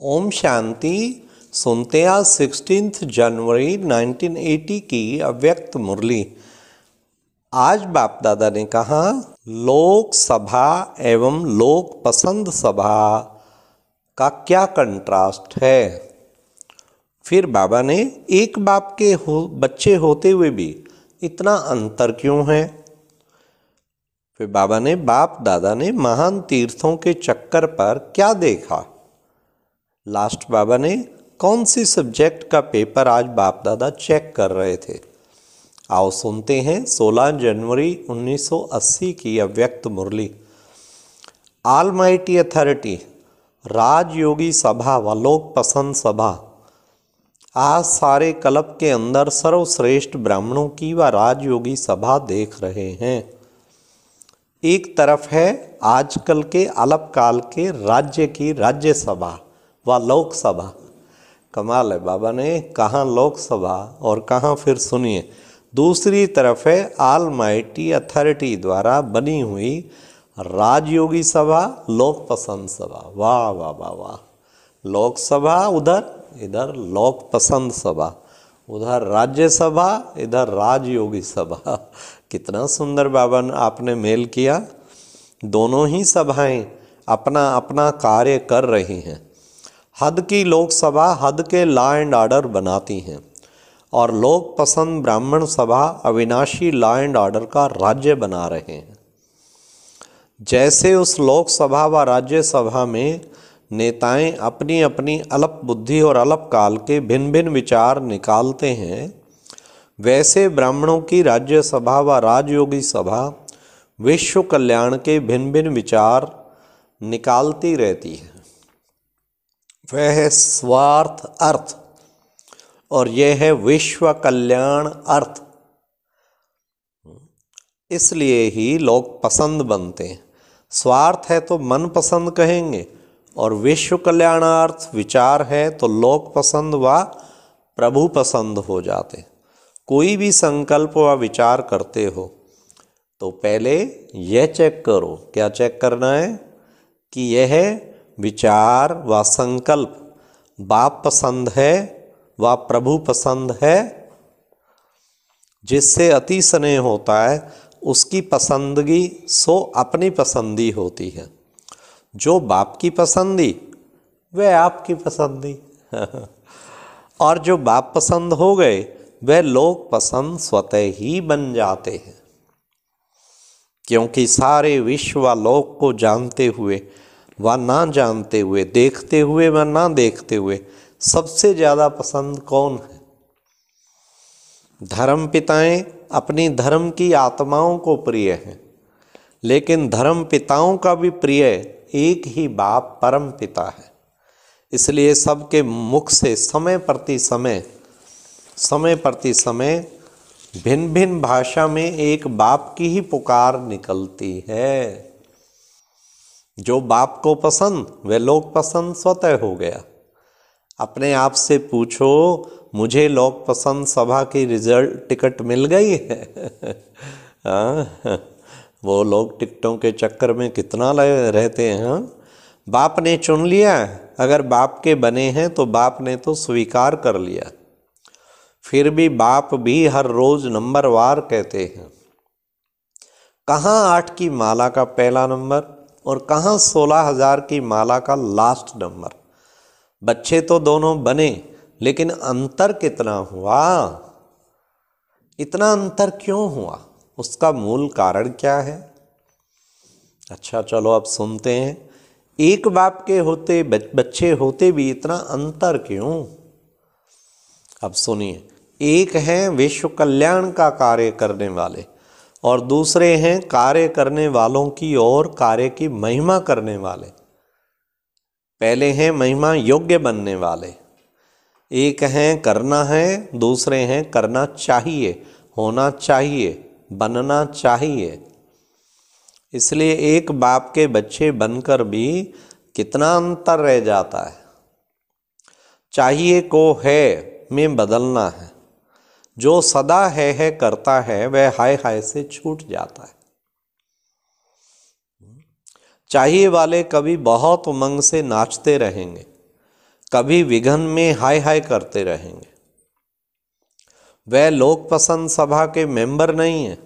ओम शांति। सुनते हैं आज 16 जनवरी 1980 की अव्यक्त मुरली। आज बाप दादा ने कहा लोक सभा एवं लोक पसंद सभा का क्या कंट्रास्ट है। फिर बाबा ने एक बाप के बच्चे होते हुए भी इतना अंतर क्यों है। फिर बाबा ने बाप दादा ने महान तीर्थों के चक्कर पर क्या देखा। लास्ट बाबा ने कौन सी सब्जेक्ट का पेपर आज बाप दादा चेक कर रहे थे। आओ सुनते हैं 16 जनवरी 1980 की अव्यक्त मुरली। ऑलमाइटी अथॉरिटी राजयोगी सभा व लोक पसंद सभा। आज सारे कल्प के अंदर सर्वश्रेष्ठ ब्राह्मणों की व राजयोगी सभा देख रहे हैं। एक तरफ है आजकल के अलप काल के राज्य की राज्य सभा व लोकसभा। कमाल है, बाबा ने कहाँ लोकसभा और कहाँ फिर सुनिए। दूसरी तरफ है ऑलमाइटी अथॉरिटी द्वारा बनी हुई राजयोगी सभा लोक पसंद सभा। वाह वाह वाह वाह। लोकसभा उधर, इधर लोक पसंद सभा, उधर राज्य सभा, इधर राजयोगी सभा। कितना सुंदर बाबा ने आपने मेल किया। दोनों ही सभाएं अपना अपना कार्य कर रही हैं। हद की लोकसभा हद के लॉ एंड ऑर्डर बनाती हैं और लोक पसंद ब्राह्मण सभा अविनाशी लॉ एंड ऑर्डर का राज्य बना रहे हैं। जैसे उस लोकसभा व राज्य सभा में नेताएं अपनी अपनी अल्प बुद्धि और अल्प काल के भिन्न भिन्न विचार निकालते हैं, वैसे ब्राह्मणों की राज्य सभा व राजयोगी सभा विश्व कल्याण के भिन्न भिन्न विचार निकालती रहती है। वह है स्वार्थ अर्थ और यह है विश्व कल्याण अर्थ। इसलिए ही लोग पसंद बनते हैं। स्वार्थ है तो मन पसंद कहेंगे और विश्व कल्याणार्थ विचार है तो लोक पसंद व प्रभु पसंद हो जाते। कोई भी संकल्प व विचार करते हो तो पहले यह चेक करो। क्या चेक करना है कि यह विचार व संकल्प बाप पसंद है व प्रभु पसंद है। जिससे अति स्नेह होता है उसकी पसंदगी सो अपनी पसंदी होती है। जो बाप की पसंदी वह आपकी पसंदी और जो बाप पसंद हो गए वह लोग पसंद स्वतः ही बन जाते हैं। क्योंकि सारे विश्व व लोक को जानते हुए व ना जानते हुए, देखते हुए व ना देखते हुए सबसे ज़्यादा पसंद कौन है? धर्म पिताएं अपनी धर्म की आत्माओं को प्रिय हैं, लेकिन धर्म पिताओं का भी प्रिय एक ही बाप परम पिता है। इसलिए सबके मुख से समय प्रति समय भिन्न भिन्न भाषा में एक बाप की ही पुकार निकलती है। जो बाप को पसंद वह लोक पसंद स्वतः हो गया। अपने आप से पूछो, मुझे लोक पसंद सभा की रिजल्ट टिकट मिल गई है? वो लोग टिकटों के चक्कर में कितना रहते हैं। बाप ने चुन लिया, अगर बाप के बने हैं तो बाप ने तो स्वीकार कर लिया। फिर भी बाप भी हर रोज नंबरवार कहते हैं। कहाँ 8 की माला का पहला नंबर और कहाँ 16,000 की माला का लास्ट नंबर। बच्चे तो दोनों बने, लेकिन अंतर कितना हुआ? इतना अंतर क्यों हुआ? उसका मूल कारण क्या है? अच्छा चलो अब सुनते हैं। एक बाप के होते बच्चे होते भी इतना अंतर क्यों? अब सुनिए। एक हैं विश्व कल्याण का कार्य करने वाले और दूसरे हैं कार्य करने वालों की और कार्य की महिमा करने वाले। पहले हैं महिमा योग्य बनने वाले। एक हैं करना है, दूसरे हैं करना चाहिए, होना चाहिए, बनना चाहिए। इसलिए एक बाप के बच्चे बनकर भी कितना अंतर रह जाता है। चाहिए को है में बदलना है। जो सदा है करता है वह हाय हाय से छूट जाता है। चाहिए वाले कभी बहुत उमंग से नाचते रहेंगे, कभी विघन में हाय हाय करते रहेंगे। वह लोक पसंद सभा के मेंबर नहीं हैं।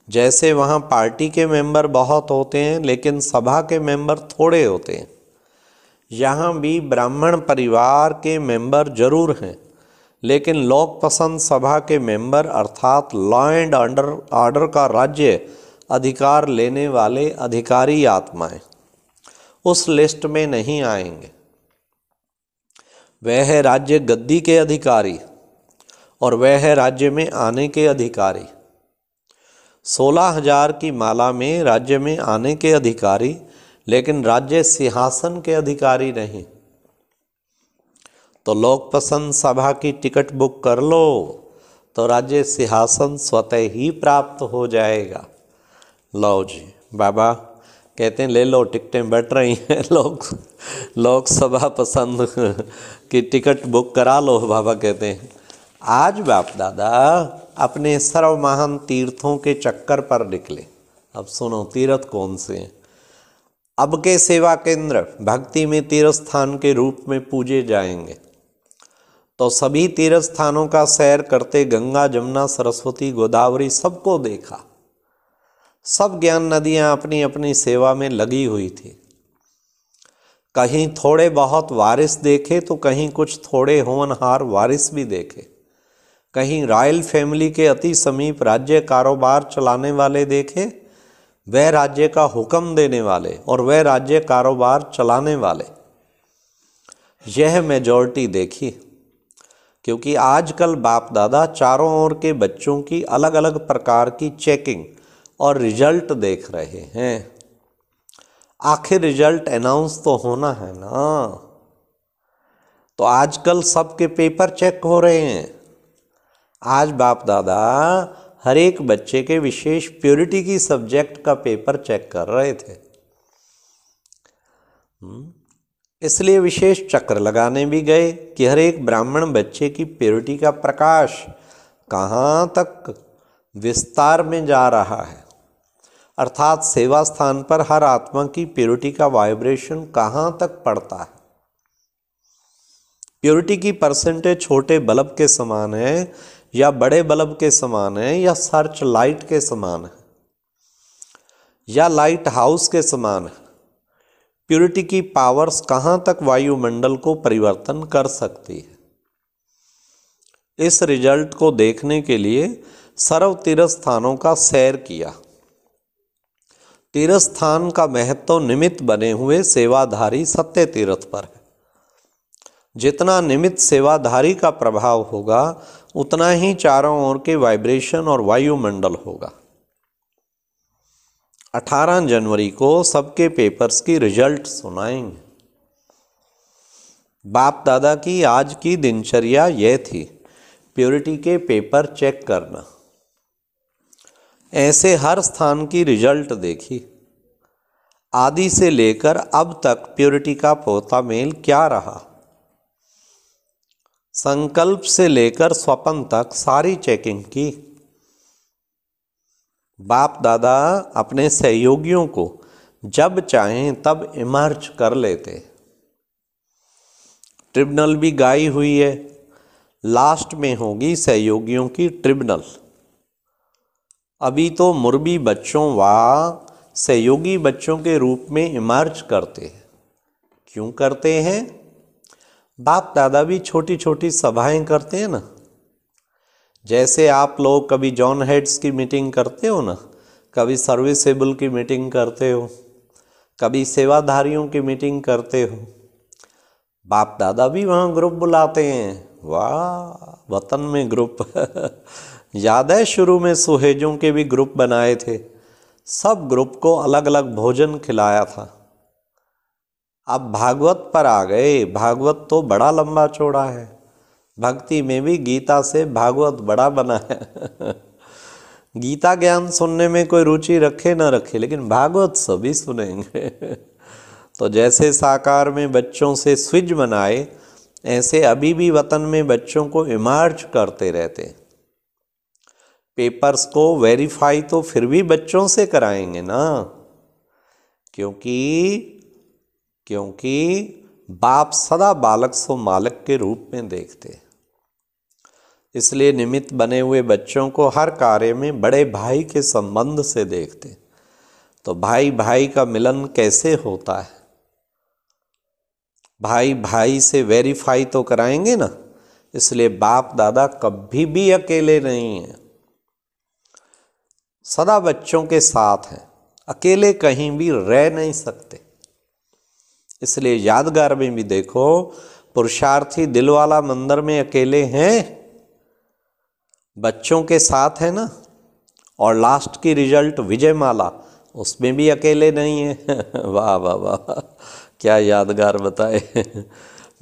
जैसे वहाँ पार्टी के मेंबर बहुत होते हैं लेकिन सभा के मेंबर थोड़े होते हैं, यहाँ भी ब्राह्मण परिवार के मेंबर जरूर हैं लेकिन लोक पसंद सभा के मेंबर अर्थात लॉ एंड ऑर्डर का राज्य अधिकार लेने वाले अधिकारी आत्माएं उस लिस्ट में नहीं आएंगे। वह है राज्य गद्दी के अधिकारी और वह है राज्य में आने के अधिकारी। 16,000 की माला में राज्य में आने के अधिकारी लेकिन राज्य सिंहासन के अधिकारी नहीं। तो लोक पसंद सभा की टिकट बुक कर लो तो राज्य सिंहासन स्वतः ही प्राप्त हो जाएगा। लो जी, बाबा कहते हैं ले लो, टिकटें बढ़ रही हैं, लोकसभा पसंद की टिकट बुक करा लो। बाबा कहते हैं आज बाप दादा अपने सर्व महान तीर्थों के चक्कर पर निकले। अब सुनो तीर्थ कौन से हैं। अब के सेवा केंद्र भक्ति में तीर्थ स्थान के रूप में पूजे जाएंगे। तो सभी तीर्थ स्थानों का सैर करते गंगा जमुना सरस्वती गोदावरी सबको देखा। सब ज्ञान नदियां अपनी अपनी सेवा में लगी हुई थी। कहीं थोड़े बहुत वारिस देखे तो कहीं कुछ थोड़े होनहार वारिस भी देखे। कहीं रॉयल फैमिली के अति समीप राज्य कारोबार चलाने वाले देखे, वह राज्य का हुक्म देने वाले और वह राज्य कारोबार चलाने वाले, यह मेजॉरिटी देखी। क्योंकि आजकल बाप दादा चारों ओर के बच्चों की अलग अलग प्रकार की चेकिंग और रिजल्ट देख रहे हैं। आखिर रिजल्ट अनाउंस तो होना है ना। तो आजकल सबके पेपर चेक हो रहे हैं। आज बाप दादा हर एक बच्चे के विशेष प्योरिटी की सब्जेक्ट का पेपर चेक कर रहे थे। इसलिए विशेष चक्र लगाने भी गए कि हर एक ब्राह्मण बच्चे की प्योरिटी का प्रकाश कहाँ तक विस्तार में जा रहा है, अर्थात सेवा स्थान पर हर आत्मा की प्योरिटी का वाइब्रेशन कहाँ तक पड़ता है। प्योरिटी की परसेंटेज छोटे बल्ब के समान है या बड़े बल्ब के समान है या सर्च लाइट के समान है या लाइट हाउस के समान है। प्योरिटी की पावर्स कहाँ तक वायुमंडल को परिवर्तन कर सकती है। इस रिजल्ट को देखने के लिए सर्व तीर्थ स्थानों का सैर किया। तीर्थ स्थान का महत्व निमित्त बने हुए सेवाधारी सत्य तीर्थ पर है। जितना निमित्त सेवाधारी का प्रभाव होगा उतना ही चारों ओर के वाइब्रेशन और वायुमंडल होगा। 18 जनवरी को सबके पेपर्स की रिजल्ट सुनाएंगे। बाप दादा की आज की दिनचर्या यह थी, प्योरिटी के पेपर चेक करना। ऐसे हर स्थान की रिजल्ट देखी। आदि से लेकर अब तक प्योरिटी का पोता मेल क्या रहा, संकल्प से लेकर स्वप्न तक सारी चेकिंग की। बाप दादा अपने सहयोगियों को जब चाहें तब इमर्ज कर लेते। ट्रिब्यूनल भी गाई हुई है, लास्ट में होगी सहयोगियों की ट्रिब्यूनल। अभी तो मुरबी बच्चों व सहयोगी बच्चों के रूप में इमर्ज करते हैं। क्यों करते हैं? बाप दादा भी छोटी छोटी सभाएं करते हैं ना। जैसे आप लोग कभी जॉन हेड्स की मीटिंग करते हो ना, कभी सर्विसेबल की मीटिंग करते हो, कभी सेवाधारियों की मीटिंग करते हो, बाप दादा भी वहाँ ग्रुप बुलाते हैं। वाह, वतन में ग्रुप याद है शुरू में सुहेजों के भी ग्रुप बनाए थे, सब ग्रुप को अलग अलग भोजन खिलाया था। अब भागवत पर आ गए। भागवत तो बड़ा लंबा चौड़ा है, भक्ति में भी गीता से भागवत बड़ा बना है। गीता ज्ञान सुनने में कोई रुचि रखे ना रखे, लेकिन भागवत सभी सुनेंगे। तो जैसे साकार में बच्चों से स्विच बनाए, ऐसे अभी भी वतन में बच्चों को इमर्ज करते रहते। पेपर्स को वेरीफाई तो फिर भी बच्चों से कराएंगे ना, क्योंकि बाप सदा बालक सो मालक के रूप में देखते। इसलिए निमित्त बने हुए बच्चों को हर कार्य में बड़े भाई के संबंध से देखते। तो भाई भाई का मिलन कैसे होता है? भाई भाई से वेरीफाई तो कराएंगे ना। इसलिए बाप दादा कभी भी अकेले नहीं हैं, सदा बच्चों के साथ हैं, अकेले कहीं भी रह नहीं सकते। इसलिए यादगार में भी देखो, पुरुषार्थी दिलवाला मंदिर में अकेले हैं, बच्चों के साथ है ना। और लास्ट की रिजल्ट विजयमाला, उसमें भी अकेले नहीं है। वाह वाह वाह, क्या यादगार बताए।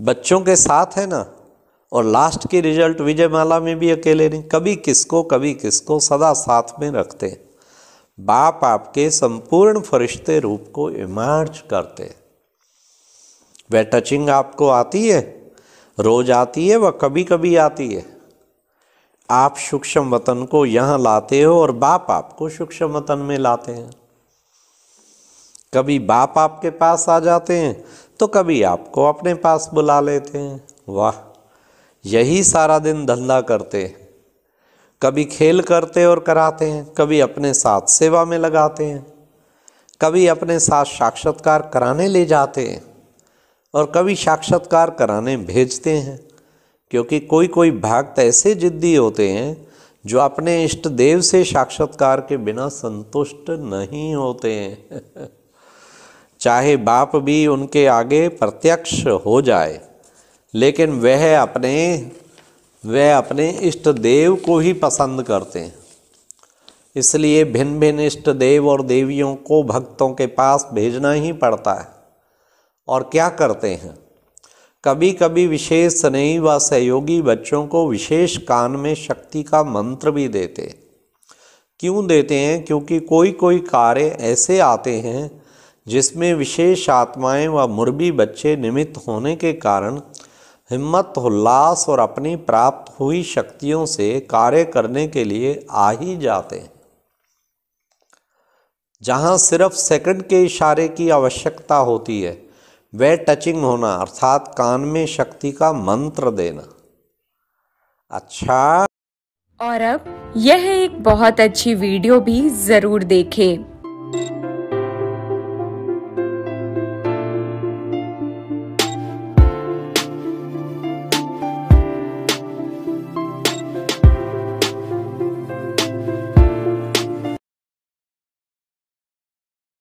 बच्चों के साथ है ना, और लास्ट की रिजल्ट विजयमाला में भी अकेले नहीं। कभी किसको सदा साथ में रखते। बाप आपके संपूर्ण फरिश्ते रूप को इमर्ज करते। वह टचिंग आपको आती है, रोज आती है, वह कभी कभी आती है। आप सूक्ष्म वतन को यहाँ लाते हो और बाप आपको सूक्ष्म वतन में लाते हैं। कभी बाप आपके पास आ जाते हैं तो कभी आपको अपने पास बुला लेते हैं। वाह, यही सारा दिन धंधा करते हैं। कभी खेल करते और कराते हैं, कभी अपने साथ सेवा में लगाते हैं, कभी अपने साथ साक्षात्कार कराने ले जाते हैं और कभी साक्षात्कार कराने भेजते हैं। क्योंकि कोई कोई भक्त ऐसे जिद्दी होते हैं जो अपने इष्ट देव से साक्षात्कार के बिना संतुष्ट नहीं होते हैं। चाहे बाप भी उनके आगे प्रत्यक्ष हो जाए, लेकिन वह अपने इष्ट देव को ही पसंद करते हैं। इसलिए भिन्न भिन्न इष्ट देव और देवियों को भक्तों के पास भेजना ही पड़ता है। और क्या करते हैं, कभी कभी विशेष स्नेही व सहयोगी बच्चों को विशेष कान में शक्ति का मंत्र भी देते। क्यों देते हैं? क्योंकि कोई कोई कार्य ऐसे आते हैं जिसमें विशेष आत्माएं व मुरबी बच्चे निमित्त होने के कारण हिम्मत, उल्लास और अपनी प्राप्त हुई शक्तियों से कार्य करने के लिए आ ही जाते हैं। जहाँ सिर्फ सेकंड के इशारे की आवश्यकता होती है, वह टचिंग होना अर्थात कान में शक्ति का मंत्र देना। अच्छा, और अब यह एक बहुत अच्छी वीडियो भी जरूर देखें।